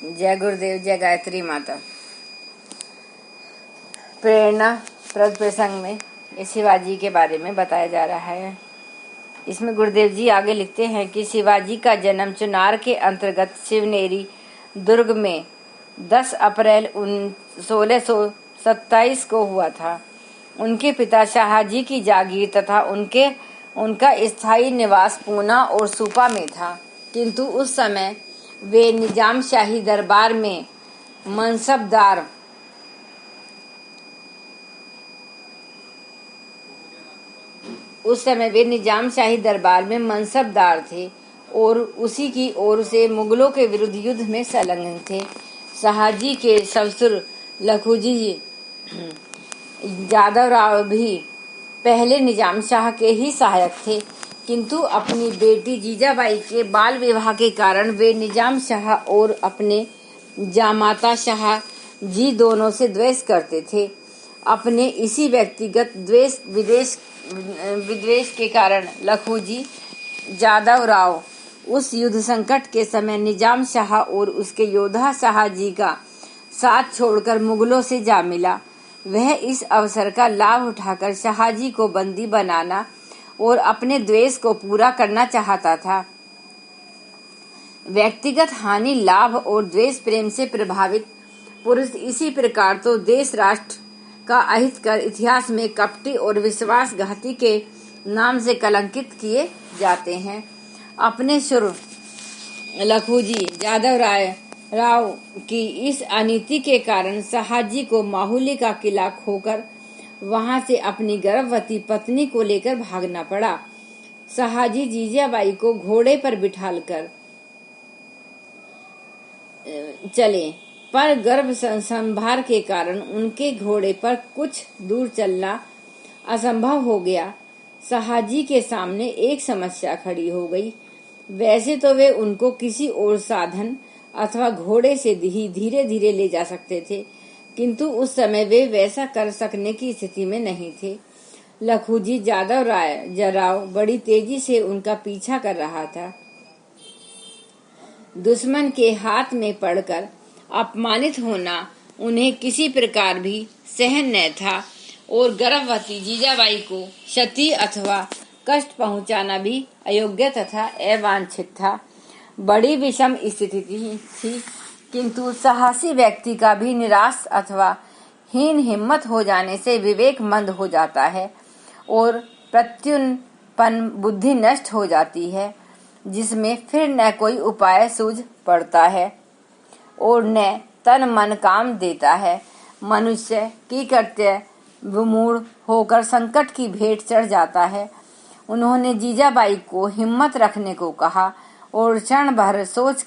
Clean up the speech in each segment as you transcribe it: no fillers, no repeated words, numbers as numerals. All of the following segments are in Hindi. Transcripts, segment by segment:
जय गुरुदेव, जय गायत्री माता। प्रेरणा प्रद प्रसंग में ये शिवाजी के बारे में बताया जा रहा है। इसमें गुरुदेव जी आगे लिखते हैं कि शिवाजी का जन्म चुनार के अंतर्गत शिवनेरी दुर्ग में 10 अप्रैल 1627 को हुआ था। उनके पिता शाहजी की जागीर तथा उनका स्थायी निवास पूना और सुपा में था, किंतु उस समय वे निजाम शाही दरबार में मनसबदार थे और उसी की ओर से मुगलों के विरुद्ध युद्ध में संलग्न थे। शाहजी के ससुर लखुजी यादव राव भी पहले निजाम शाह के ही सहायक थे, किंतु अपनी बेटी जीजाबाई के बाल विवाह के कारण वे निजाम शाह और अपने जामाता शाह जी दोनों से द्वेष करते थे। अपने इसी व्यक्तिगत विद्वेष के कारण लखुजी यादव राव उस युद्ध संकट के समय निजाम शाह और उसके योद्धा शाहजी का साथ छोड़कर मुगलों से जा मिला। वह इस अवसर का लाभ उठाकर शाहजी को बंदी बनाना और अपने द्वेष को पूरा करना चाहता था। व्यक्तिगत हानि, लाभ और द्वेष प्रेम से प्रभावित पुरुष इसी प्रकार तो देश राष्ट्र का अहित कर इतिहास में कपटी और विश्वासघाती के नाम से कलंकित किए जाते हैं। अपने शुरू लखुजी यादव राव की इस अनीति के कारण शाहजी को माहुली का किला खोकर वहां से अपनी गर्भवती पत्नी को लेकर भागना पड़ा। शाहजी जीजाबाई को घोड़े पर बिठाकर चले, पर गर्भ संभार के कारण उनके घोड़े पर कुछ दूर चलना असंभव हो गया। शाहजी के सामने एक समस्या खड़ी हो गई। वैसे तो वे उनको किसी और साधन अथवा घोड़े से धीरे धीरे ले जा सकते थे, किंतु उस समय वे वैसा कर सकने की स्थिति में नहीं थे। लखुजी यादव राव बड़ी तेजी से उनका पीछा कर रहा था। दुश्मन के हाथ में पड़कर अपमानित होना उन्हें किसी प्रकार भी सहन न था और गर्भवती जीजाबाई को क्षति अथवा कष्ट पहुंचाना भी अयोग्य तथा अवांछित था। बड़ी विषम स्थिति थी, किंतु साहसी व्यक्ति का भी निराश अथवा हीन हिम्मत हो जाने से विवेक मंद हो जाता है और प्रत्युन्पन्न बुद्धि नष्ट हो जाती है, जिसमें फिर न कोई उपाय सूझ पड़ता है और न तन मन काम देता है। मनुष्य की कृत्य विमूढ़ होकर संकट की भेंट चढ़ जाता है। उन्होंने जीजाबाई को हिम्मत रखने को कहा और क्षण भर सोच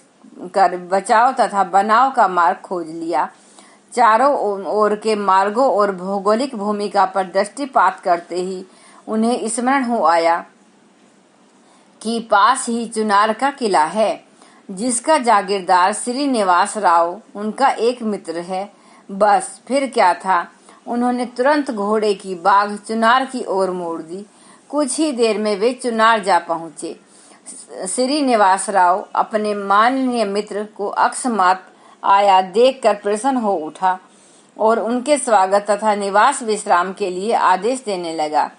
कर बचाव तथा बनाव का मार्ग खोज लिया। चारों ओर के मार्गों और भौगोलिक भूमिका पर दृष्टिपात करते ही उन्हें स्मरण हो आया कि पास ही चुनार का किला है, जिसका जागीरदार श्रीनिवास राव उनका एक मित्र है। बस फिर क्या था, उन्होंने तुरंत घोड़े की बाघ चुनार की ओर मोड़ दी। कुछ ही देर में वे चुनार जा पहुंचे। श्रीनिवास राव अपने माननीय मित्र को अकस्मात आया देखकर प्रसन्न हो उठा और उनके स्वागत तथा निवास विश्राम के लिए आदेश देने लगा,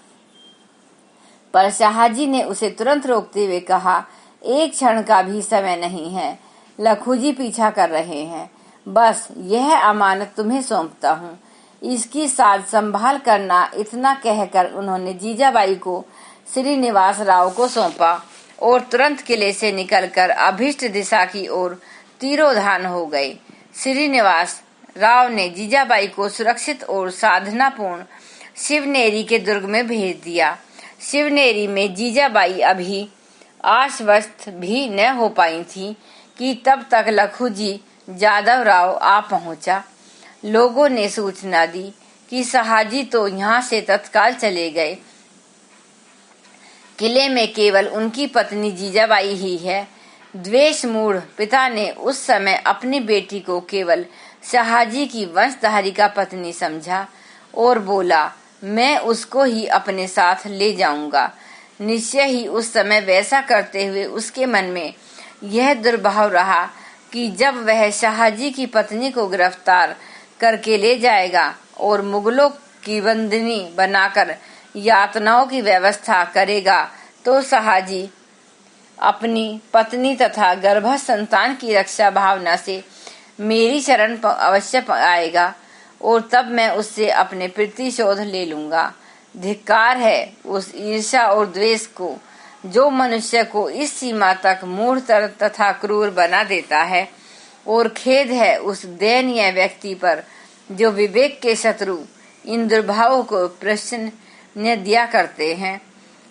पर शाहजी ने उसे तुरंत रोकते हुए कहा, एक क्षण का भी समय नहीं है, लखुजी पीछा कर रहे हैं। बस यह अमानत तुम्हें सौंपता हूँ, इसकी साज संभाल करना। इतना कहकर उन्होंने जीजाबाई को श्रीनिवास राव को सौंपा और तुरंत किले से निकलकर अभीष्ट दिशा की ओर तीरोधान हो गए। श्रीनिवास राव ने जीजाबाई को सुरक्षित और साधनापूर्ण शिवनेरी के दुर्ग में भेज दिया। शिवनेरी में जीजाबाई अभी आश्वस्त भी न हो पाई थी कि तब तक लखुजी यादव राव आ पहुंचा। लोगों ने सूचना दी कि शाहजी तो यहाँ से तत्काल चले गए। किले में केवल उनकी पत्नी जीजाबाई ही है। द्वेषमूढ़ पिता ने उस समय अपनी बेटी को केवल शाहजी की वंशधारिका पत्नी समझा और बोला, मैं उसको ही अपने साथ ले जाऊंगा। निश्चय ही उस समय वैसा करते हुए उसके मन में यह दुर्भाव रहा कि जब वह शाहजी की पत्नी को गिरफ्तार करके ले जाएगा और मुगलों की बंदनी बनाकर यातनाओं की व्यवस्था करेगा तो शाहजी अपनी पत्नी तथा गर्भस्थ संतान की रक्षा भावना से मेरी शरण अवश्य आएगा और तब मैं उससे अपने प्रतिशोध ले लूंगा। धिक्कार है उस ईर्ष्या और द्वेष को जो मनुष्य को इस सीमा तक मूढ़ तथा क्रूर बना देता है, और खेद है उस दयनीय व्यक्ति पर जो विवेक के शत्रु इन दुर्भावों को प्रश्न दिया करते हैं।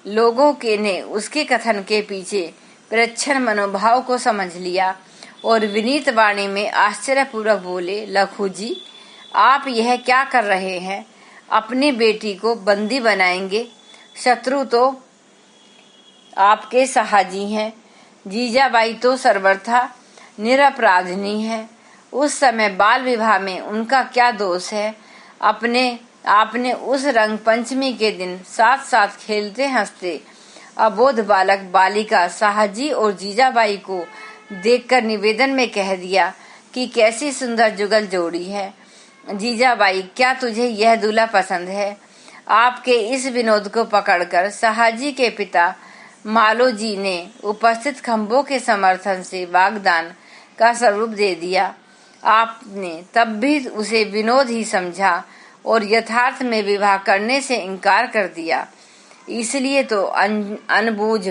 लोगों के ने उसके कथन के पीछे प्रच्छन्न मनोभाव को समझ लिया और विनीत वाणी में आश्चर्यपूर्वक बोले, लखू जी, आप यह क्या कर रहे हैं? अपनी बेटी को बंदी बनाएंगे? शत्रु तो आपके शाहजी हैं। जीजाबाई तो सर्वथा निरपराधिनी है। उस समय बाल विवाह में उनका क्या दोष है? आपने उस रंग पंचमी के दिन साथ साथ खेलते हंसते अबोध बालक बालिका शाहजी और जीजाबाई को देखकर निवेदन में कह दिया कि कैसी सुंदर जुगल जोड़ी है। जीजाबाई, क्या तुझे यह दूल्हा पसंद है? आपके इस विनोद को पकड़कर शाहजी के पिता मालोजी ने उपस्थित खंभों के समर्थन से वाग्दान का स्वरूप दे दिया। आपने तब भी उसे विनोद ही समझा और यथार्थ में विवाह करने से इनकार कर दिया। इसलिए तो अनबूझ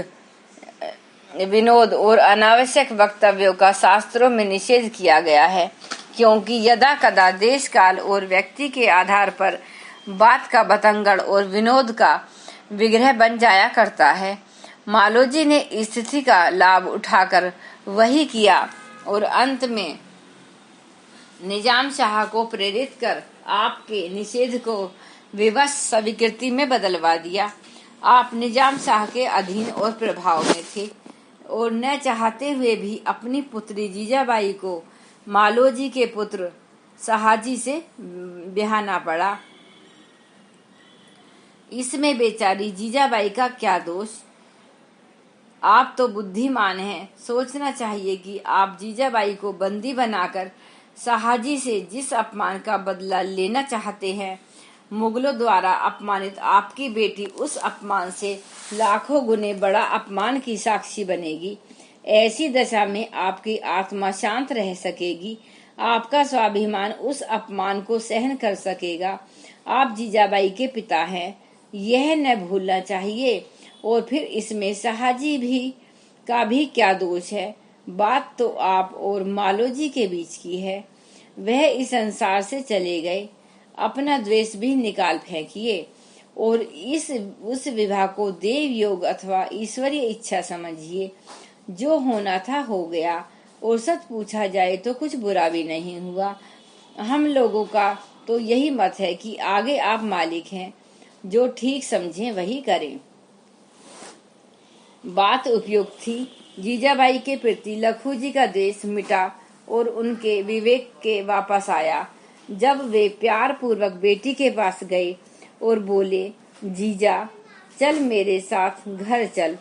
विनोद और अनावश्यक वक्तव्यों का शास्त्रों में निषेध किया गया है, क्योंकि यदा कदा देश काल और व्यक्ति के आधार पर बात का बतंगड़ और विनोद का विग्रह बन जाया करता है। मालोजी ने स्थिति का लाभ उठाकर वही किया और अंत में निजाम शाह को प्रेरित कर आपके निषेध को विवश स्वीकृति में बदलवा दिया। आप निजाम शाह के अधीन और प्रभाव में थे और न चाहते हुए भी अपनी पुत्री जीजाबाई को मालोजी के पुत्र शाहजी से ब्याहना पड़ा। इसमें बेचारी जीजाबाई का क्या दोष? आप तो बुद्धिमान हैं। सोचना चाहिए कि आप जीजाबाई को बंदी बनाकर शाहजी से जिस अपमान का बदला लेना चाहते हैं, मुगलों द्वारा अपमानित आपकी बेटी उस अपमान से लाखों गुने बड़ा अपमान की साक्षी बनेगी। ऐसी दशा में आपकी आत्मा शांत रह सकेगी, आपका स्वाभिमान उस अपमान को सहन कर सकेगा। आप जीजाबाई के पिता हैं, यह न भूलना चाहिए। और फिर इसमें शाहजी का भी क्या दोष है? बात तो आप और मालोजी के बीच की है। वह इस संसार से चले गए, अपना द्वेष भी निकाल फेंकिए और उस विवाह को देव योग अथवा ईश्वरीय इच्छा समझिए। जो होना था हो गया, और सच पूछा जाए तो कुछ बुरा भी नहीं हुआ। हम लोगों का तो यही मत है कि आगे आप मालिक हैं, जो ठीक समझें वही करें। बात उपयुक्त थी। जीजाबाई के प्रति लखू जी का द्वेष मिटा और उनके विवेक के वापस आया जब वे प्यार पूर्वक बेटी के पास गए और बोले, जीजा चल मेरे साथ घर चल,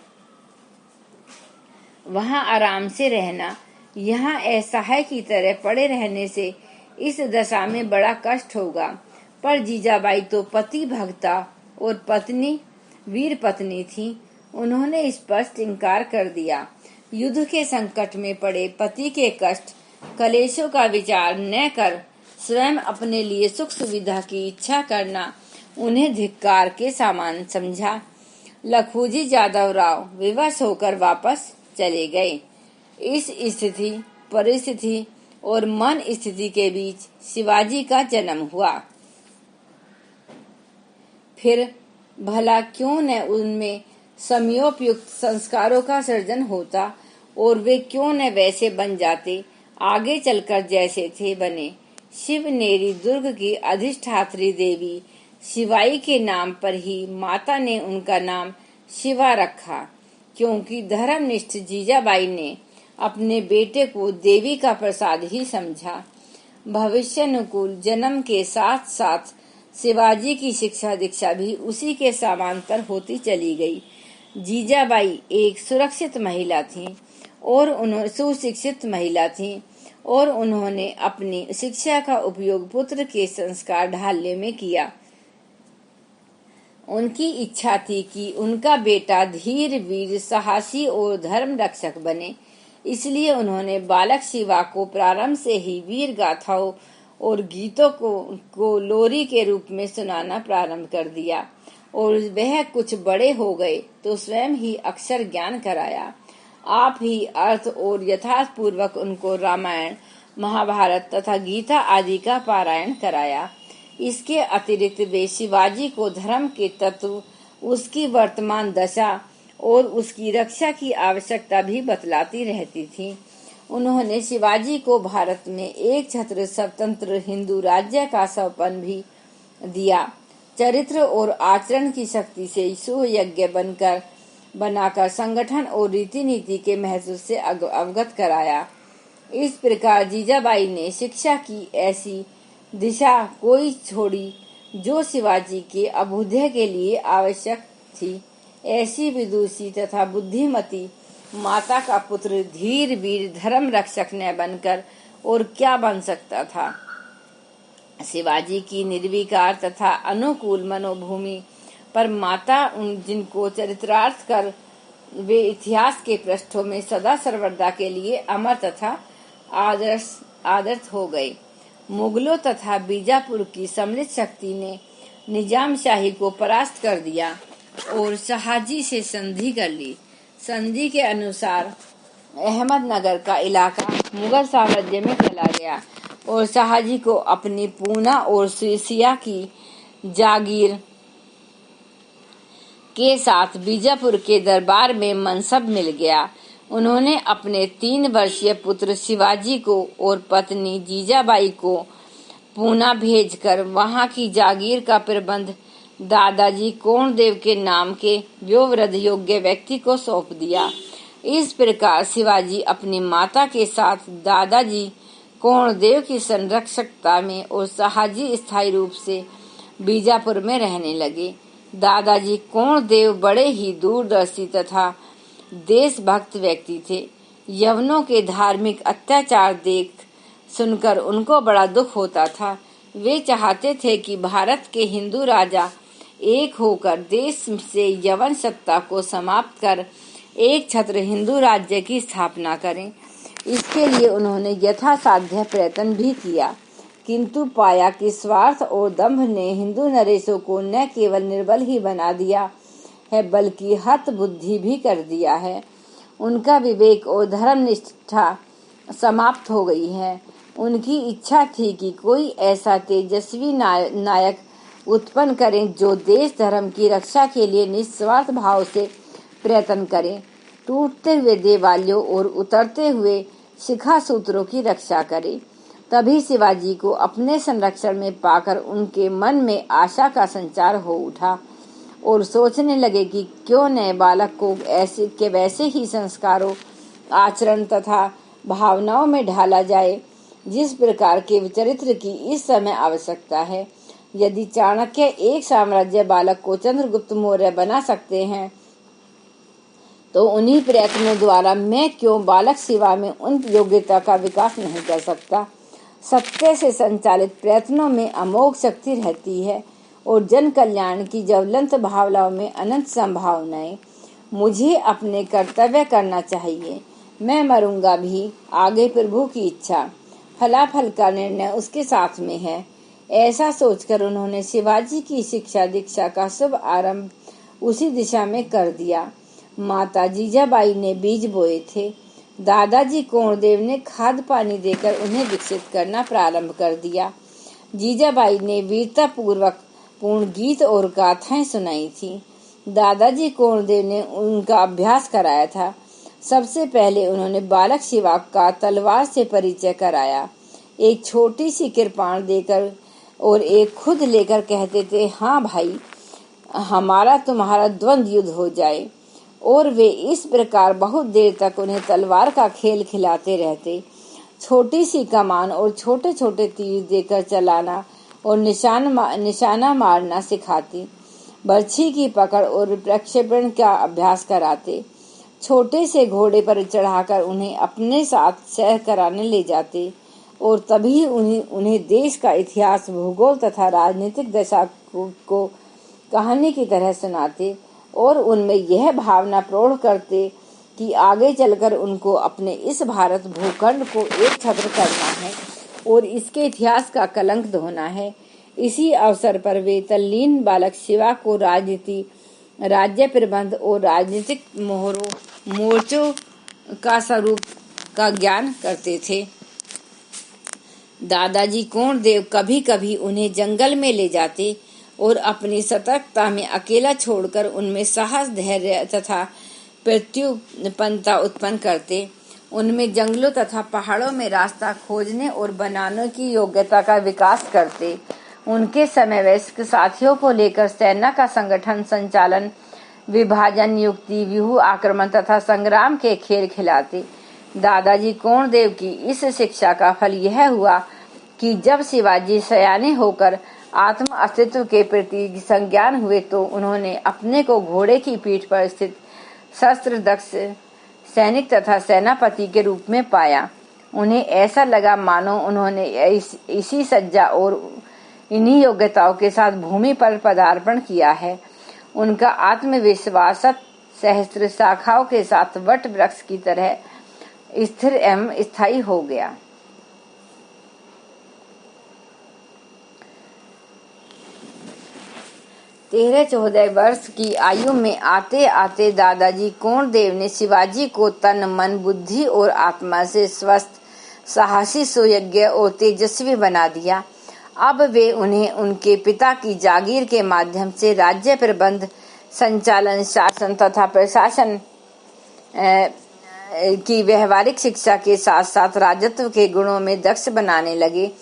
वहाँ आराम से रहना। यहाँ असहाय की तरह पड़े रहने से इस दशा में बड़ा कष्ट होगा। पर जीजाबाई तो पति भक्ता और पत्नी वीर पत्नी थी। उन्होंने स्पष्ट इनकार कर दिया। युद्ध के संकट में पड़े पति के कष्ट कलेशों का विचार न कर स्वयं अपने लिए सुख सुविधा की इच्छा करना उन्हें धिक्कार के समान समझा। लखूजी जादव राव विवश होकर वापस चले गए। इस स्थिति परिस्थिति और मन स्थिति के बीच शिवाजी का जन्म हुआ। फिर भला क्यों न उनमें समयोपयुक्त संस्कारों का सृजन होता और वे क्यों न वैसे बन जाते आगे चलकर जैसे थे बने। शिवनेरी दुर्ग की अधिष्ठात्री देवी शिवाई के नाम पर ही माता ने उनका नाम शिवा रखा, क्योंकि धर्मनिष्ठ जीजाबाई ने अपने बेटे को देवी का प्रसाद ही समझा। भविष्यानुकूल जन्म के साथ साथ शिवाजी की शिक्षा दीक्षा भी उसी के समांतर होती चली गई। जीजाबाई एक सुरक्षित महिला थी और उन्होंने सुशिक्षित महिला थी और उन्होंने अपनी शिक्षा का उपयोग पुत्र के संस्कार ढालने में किया। उनकी इच्छा थी कि उनका बेटा धीर, वीर, साहसी और धर्म रक्षक बने। इसलिए उन्होंने बालक शिवा को प्रारंभ से ही वीर गाथाओं और गीतों को लोरी के रूप में सुनाना प्रारंभ कर दिया और वह कुछ बड़े हो गए तो स्वयं ही अक्षर ज्ञान कराया। आप ही अर्थ और यथार्थ पूर्वक उनको रामायण, महाभारत तथा गीता आदि का पारायण कराया। इसके अतिरिक्त वे शिवाजी को धर्म के तत्व, उसकी वर्तमान दशा और उसकी रक्षा की आवश्यकता भी बतलाती रहती थी। उन्होंने शिवाजी को भारत में एक छत्र स्वतंत्र हिंदू राज्य का सौंपन भी दिया। चरित्र और आचरण की शक्ति से सुयज्ञ बनाकर संगठन और रीति नीति के महत्व से अवगत कराया। इस प्रकार जीजाबाई ने शिक्षा की ऐसी दिशा कोई छोड़ी जो शिवाजी के अभ्युदय के लिए आवश्यक थी। ऐसी विदुषी तथा बुद्धिमती माता का पुत्र धीर, वीर, धर्म रक्षक न बनकर और क्या बन सकता था। शिवाजी की निर्विकार तथा अनुकूल मनोभूमि पर माता जिनको चरितार्थ कर वे इतिहास के पृष्ठों में सदा सर्वदा के लिए अमर तथा आदर्श हो गए। मुगलों तथा बीजापुर की सम्मिलित शक्ति ने निजाम शाही को परास्त कर दिया और शाहजी से संधि कर ली। संधि के अनुसार अहमदनगर का इलाका मुगल साम्राज्य में चला गया और शाहजी को अपनी पूना और सिरसिया की जागीर के साथ बीजापुर के दरबार में मनसब मिल गया। उन्होंने अपने 3 वर्षीय पुत्र शिवाजी को और पत्नी जीजाबाई को पूना भेजकर वहां की जागीर का प्रबंध दादाजी कोणदेव के नाम के व्योवृद्ध योग्य व्यक्ति को सौंप दिया। इस प्रकार शिवाजी अपनी माता के साथ दादाजी कोणदेव की संरक्षकता में और शाहजी स्थायी रूप से बीजापुर में रहने लगे। दादाजी कोणदेव बड़े ही दूरदर्शी तथा देशभक्त व्यक्ति थे। यवनों के धार्मिक अत्याचार देख सुनकर उनको बड़ा दुख होता था। वे चाहते थे कि भारत के हिंदू राजा एक होकर देश से यवन सत्ता को समाप्त कर एक छत्र हिंदू राज्य की स्थापना करें। इसके लिए उन्होंने यथासाध्य प्रयत्न भी किया, किंतु पाया कि स्वार्थ और दंभ ने हिंदू नरेशों को न केवल निर्बल ही बना दिया है बल्कि हत बुद्धि भी कर दिया है। उनका विवेक और धर्म निष्ठा समाप्त हो गई है। उनकी इच्छा थी कि कोई ऐसा तेजस्वी नायक उत्पन्न करें जो देश धर्म की रक्षा के लिए निस्वार्थ भाव से प्रयत्न करें, टूटते हुए देवालयों और उतरते हुए शिखा सूत्रों की रक्षा करे। तभी शिवाजी को अपने संरक्षण में पाकर उनके मन में आशा का संचार हो उठा और सोचने लगे कि क्यों न बालक को ऐसे के वैसे ही संस्कारों, आचरण तथा भावनाओं में ढाला जाए जिस प्रकार के चरित्र की इस समय आवश्यकता है। यदि चाणक्य एक साम्राज्य बालक को चंद्रगुप्त मौर्य बना सकते हैं तो उन्हीं प्रयत्नों द्वारा मैं क्यों बालक शिवा में उन योग्यता का विकास नहीं कर सकता। सत्य से संचालित प्रयत्नों में अमोघ शक्ति रहती है और जन कल्याण की ज्वलंत भावनाओं में अनंत संभावनाएं। मुझे अपने कर्तव्य करना चाहिए, मैं मरूंगा भी, आगे प्रभु की इच्छा, फलाफल का निर्णय उसके साथ में है। ऐसा सोचकर उन्होंने शिवाजी की शिक्षा दीक्षा का शुभ आरंभ उसी दिशा में कर दिया। माता जीजाबाई ने बीज बोए थे, दादाजी कोणदेव ने खाद पानी देकर उन्हें विकसित करना प्रारंभ कर दिया। जीजाबाई ने वीरता पूर्वक पूर्ण गीत और गाथाएं सुनाई थी। दादाजी कोणदेव ने उनका अभ्यास कराया था। सबसे पहले उन्होंने बालक शिवा का तलवार से परिचय कराया। एक छोटी सी कृपाण देकर और एक खुद लेकर कहते थे, हाँ भाई, हमारा तुम्हारा द्वंद्व युद्ध हो जाए। और वे इस प्रकार बहुत देर तक उन्हें तलवार का खेल खिलाते रहते। छोटी सी कमान और छोटे छोटे तीर देकर चलाना और निशाना मारना सिखाती। बर्छी की पकड़ और प्रक्षेपण का अभ्यास कराते। छोटे से घोड़े पर चढ़ाकर उन्हें अपने साथ सैर कराने ले जाते और तभी उन्हें देश का इतिहास, भूगोल तथा राजनीतिक दशा को कहानी की तरह सुनाते और उनमें यह भावना प्रौढ़ करते कि आगे चलकर उनको अपने इस भारत भूखंड को एक छत्र करना है और इसके इतिहास का कलंक धोना है। इसी अवसर पर वे तल्लीन बालक शिवा को राजनीति, राज्य प्रबंध और राजनीतिक मोर्चों का स्वरूप का ज्ञान करते थे। दादाजी कोंडदेव कभी कभी उन्हें जंगल में ले जाते और अपनी सतर्कता में अकेला छोड़कर उनमें साहस, धैर्य तथा प्रत्युत्पन्नता उत्पन्न करते। उनमें जंगलों तथा पहाड़ों में रास्ता खोजने और बनाने की योग्यता का विकास करते। उनके समवयस्क साथियों को लेकर सेना का संगठन, संचालन, विभाजन, युक्ति, व्यूह, आक्रमण तथा संग्राम के खेल खिलाते। दादाजी कोंडदेव की इस शिक्षा का फल यह हुआ कि जब शिवाजी सयाने होकर आत्म अस्तित्व के प्रति संज्ञान हुए तो उन्होंने अपने को घोड़े की पीठ पर स्थित शस्त्र दक्ष सैनिक तथा सेनापति के रूप में पाया। उन्हें ऐसा लगा मानो उन्होंने इसी सज्जा और इन्हीं योग्यताओं के साथ भूमि पर पदार्पण किया है। उनका आत्मविश्वास सहस्त्र शाखाओं के साथ वट वृक्ष की तरह स्थिर एवं स्थायी हो गया। 13-14 वर्ष की आयु में आते आते दादाजी कोंडदेव ने शिवाजी को तन, मन, बुद्धि और आत्मा से स्वस्थ, साहसी, सुयोग्य और तेजस्वी बना दिया। अब वे उन्हें उनके पिता की जागीर के माध्यम से राज्य प्रबंध, संचालन, शासन तथा प्रशासन की व्यवहारिक शिक्षा के साथ साथ राजत्व के गुणों में दक्ष बनाने लगे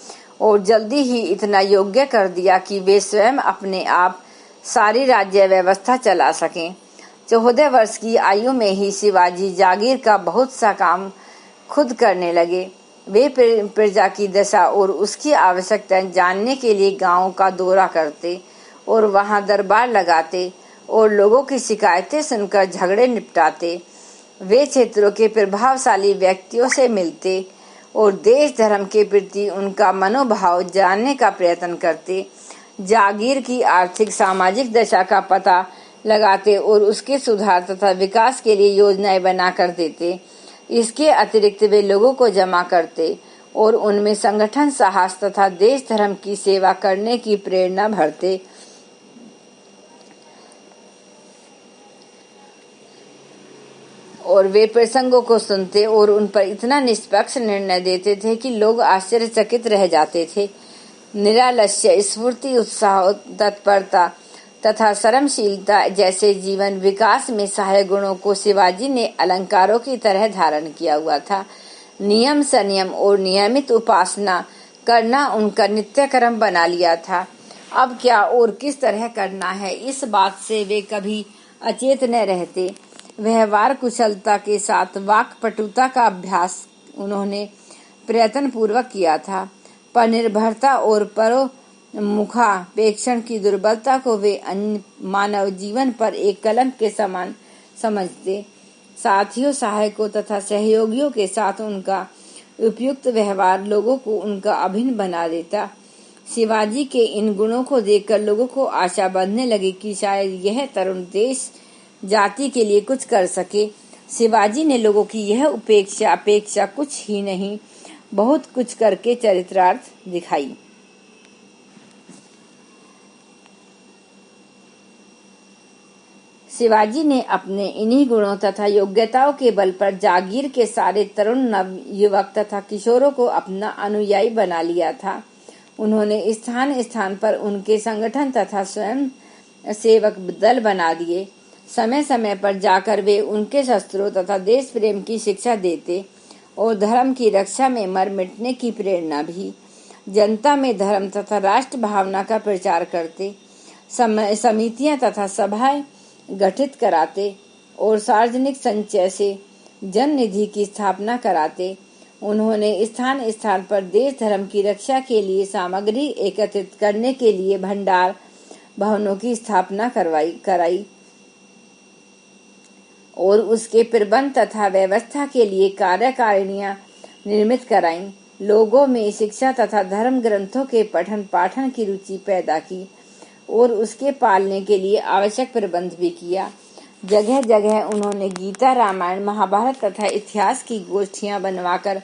और जल्दी ही इतना योग्य कर दिया कि वे स्वयं अपने आप सारी राज्य व्यवस्था चला सकें। 14 वर्ष की आयु में ही शिवाजी जागीर का बहुत सा काम खुद करने लगे। वे प्रजा की दशा और उसकी आवश्यकताएं जानने के लिए गांवों का दौरा करते और वहां दरबार लगाते और लोगों की शिकायतें सुनकर झगड़े निपटाते। वे क्षेत्रों के प्रभावशाली व्यक्तियों से मिलते और देश धर्म के प्रति उनका मनोभाव जानने का प्रयत्न करते। जागीर की आर्थिक, सामाजिक दशा का पता लगाते और उसके सुधार तथा विकास के लिए योजनाएं बना कर देते। इसके अतिरिक्त वे लोगों को जमा करते और उनमें संगठन, साहस तथा देश धर्म की सेवा करने की प्रेरणा भरते। और वे प्रसंगों को सुनते और उन पर इतना निष्पक्ष निर्णय देते थे कि लोग आश्चर्यचकित रह जाते थे। निरालस्य, स्फूर्ति, उत्साह, तत्परता तथा श्रमशीलता जैसे जीवन विकास में सहायक गुणों को शिवाजी ने अलंकारों की तरह धारण किया हुआ था। नियम, संयम और नियमित उपासना करना उनका नित्य कर्म बना लिया था। अब क्या और किस तरह करना है, इस बात से वे कभी अचेत न रहते। व्यवहार कुशलता के साथ वाक्पटुता का अभ्यास उन्होंने प्रयत्न पूर्वक किया था। पर निर्भरता और परोमुखापेक्षण की दुर्बलता को वे अन्य मानव जीवन पर एक कलंक के समान समझते। साथियों, सहायकों तथा सहयोगियों के साथ उनका उपयुक्त व्यवहार लोगों को उनका अभिन्न बना देता। शिवाजी के इन गुणों को देखकर लोगों को आशा बंधने लगी कि शायद यह तरुण देश जाति के लिए कुछ कर सके। शिवाजी ने लोगों की यह अपेक्षा कुछ ही नहीं, बहुत कुछ करके चरितार्थ दिखाई। शिवाजी ने अपने इन्हीं गुणों तथा योग्यताओं के बल पर जागीर के सारे तरुण नवयुवक तथा किशोरों को अपना अनुयायी बना लिया था। उन्होंने स्थान स्थान पर उनके संगठन तथा स्वयं सेवक दल बना दिए। समय समय पर जाकर वे उनके शस्त्रों तथा देश प्रेम की शिक्षा देते और धर्म की रक्षा में मर मिटने की प्रेरणा भी। जनता में धर्म तथा राष्ट्र भावना का प्रचार करते। समितियां तथा सभाएं गठित कराते और सार्वजनिक संचय से जन निधि की स्थापना कराते। उन्होंने स्थान स्थान पर देश धर्म की रक्षा के लिए सामग्री एकत्रित करने के लिए भंडार भवनों की स्थापना कराई। और उसके प्रबंध तथा व्यवस्था के लिए कार्यकारिणियां निर्मित कराईं। लोगों में शिक्षा तथा धर्म ग्रंथों के पठन पाठन की रुचि पैदा की और उसके पालने के लिए आवश्यक प्रबंध भी किया। जगह जगह उन्होंने गीता, रामायण, महाभारत तथा इतिहास की गोष्ठियां बनवाकर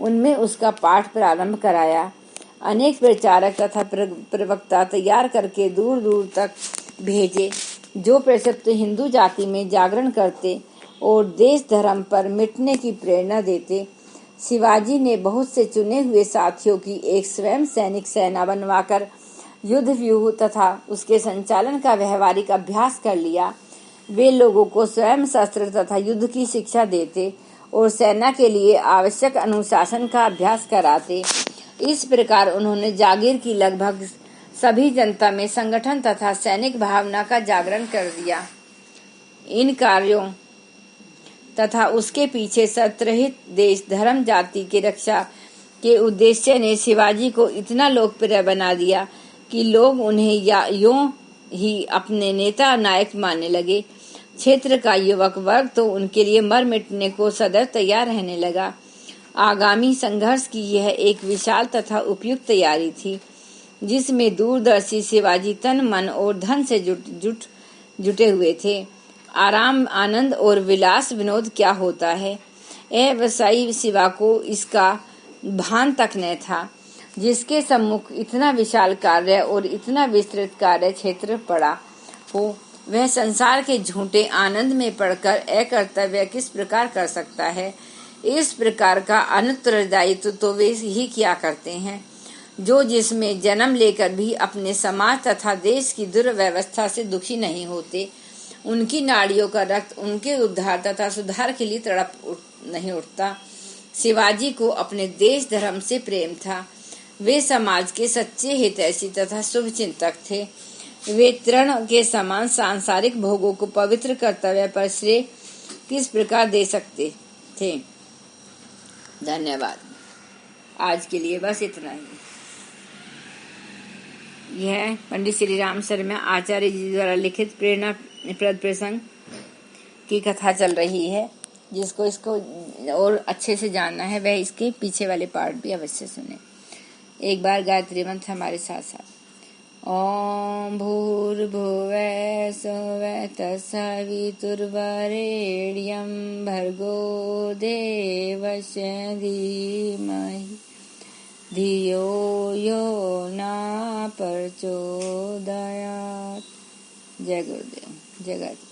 उनमें उसका पाठ प्रारंभ कराया। अनेक प्रचारक तथा प्रवक्ता तैयार करके दूर दूर तक भेजे, जो प्रक्षिप्त हिंदू जाति में जागरण करते और देश धर्म पर मिटने की प्रेरणा देते। शिवाजी ने बहुत से चुने हुए साथियों की एक स्वयं सैनिक सेना बनवाकर युद्ध व्यूह तथा उसके संचालन का व्यवहारिक अभ्यास कर लिया। वे लोगों को स्वयं शस्त्र तथा युद्ध की शिक्षा देते और सेना के लिए आवश्यक अनुशासन का अभ्यास कराते। इस प्रकार उन्होंने जागीर की लगभग सभी जनता में संगठन तथा सैनिक भावना का जागरण कर दिया। इन कार्यों तथा उसके पीछे शर्तरहित देश धर्म जाति की रक्षा के उद्देश्य ने शिवाजी को इतना लोकप्रिय बना दिया कि लोग उन्हें यूं ही अपने नेता नायक मानने लगे। क्षेत्र का युवक वर्ग तो उनके लिए मर मिटने को सदैव तैयार रहने लगा। आगामी संघर्ष की यह एक विशाल तथा उपयुक्त तैयारी थी, जिसमें दूरदर्शी शिवाजी तन मन और धन से जुटे हुए थे। आराम, आनंद और विलास विनोद क्या होता है, यह व्यवसायी शिवा को इसका भान तक न था। जिसके सम्मुख इतना विशाल कार्य और इतना विस्तृत कार्य क्षेत्र पड़ा हो, वह संसार के झूठे आनंद में पड़कर अकर्तव्य किस प्रकार कर सकता है। इस प्रकार का अनुत्तरदायित्व तो वे ही किया करते हैं, जो जिसमें जन्म लेकर भी अपने समाज तथा देश की दुर्व्यवस्था से दुखी नहीं होते। उनकी नाड़ियों का रक्त उनके उद्धार तथा सुधार के लिए तड़प नहीं उठता। शिवाजी को अपने देश धर्म से प्रेम था। वे समाज के सच्चे हितैषी तथा शुभ चिंतक थे। वे तृण के समान सांसारिक भोगों को पवित्र कर्तव्य पर श्रेय किस प्रकार दे सकते थे। धन्यवाद। आज के लिए बस इतना ही। यह पंडित श्री राम शर्मा आचार्य जी द्वारा लिखित प्रेरणाप्रद प्रसंग की कथा चल रही है। जिसको इसको और अच्छे से जानना है वह इसके पीछे वाले पार्ट भी अवश्य सुने। एक बार गायत्री मंत्र हमारे साथ साथ। ओम भूर्भुवः स्वः तत्सवितुर्वरेण्यं भर्गो देवस्य धीमहि धियो यो न प्रचोदयात्। जय गुरुदेव, जय गायत्री।